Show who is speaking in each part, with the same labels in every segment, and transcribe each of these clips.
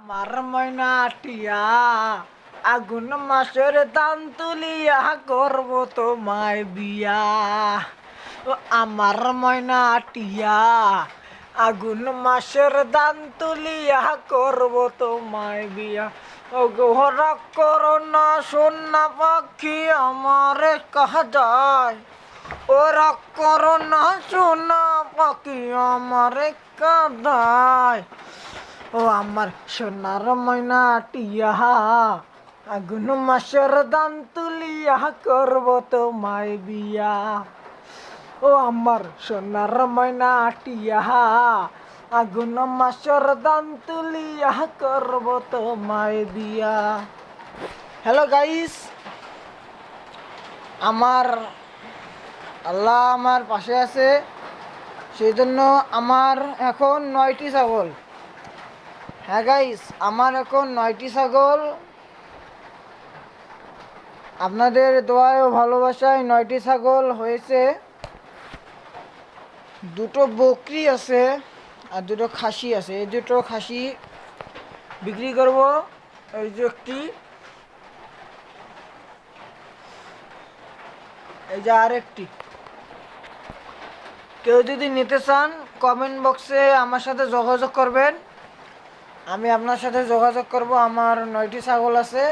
Speaker 1: আমার ময়না টিয়া আগুন মাসের দান তুলিয়া করব তোমায় বিয়া। ও আমার ময়না টিয়া আগুন মাসের দান তুলিয়া করব তোমায় বিয়া। ও গোহরা করো না সোনা পাখি আমারে কাহা যায়। ও রাগ করো না সোনা পাখি আমারে কাদায়। ও আমার সোনার ময়না টিয়া আগুন মাসের দান তুলিয়া করব তোমায় বিয়া। ও আমার সোনার ময়না টিয়া আগুন মাসের দান তুলিয়া করব তোমায় বিয়া। হ্যালো গাইস, আমার আল্লাহ আমার পাশে আছে, সেই জন্য আমার এখন 9টি ছাগল। হ্যাঁ গাইস, আমার এখন 9টি ছাগল। আপনাদের দোয়ায় ও ভালোবাসায় 9টি ছাগল হয়েছে। 2টো বকরি আছে আর 2টো খাসি আছে। এই 2টো খাসি বিক্রি করব। এই যে একটি, এই যে আরেকটি। কেউ যদি নিতে চান কমেন্ট বক্সে আমার সাথে যোগাযোগ করবেন, আমি আপনার সাথে যোগাযোগ করব। আমার 9টি ছাগল আছে।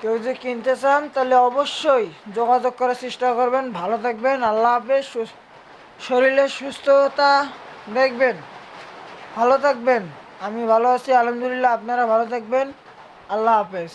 Speaker 1: কেউ যদি কিনতে চান তাহলে অবশ্যই যোগাযোগ করার চেষ্টা করবেন। ভালো থাকবেন, আল্লাহ হাফেজ। শরীরের সুস্থতা দেখবেন, ভালো থাকবেন। আমি ভালো আছি আলহামদুলিল্লাহ, আপনারা ভালো থাকবেন। আল্লাহ হাফেজ।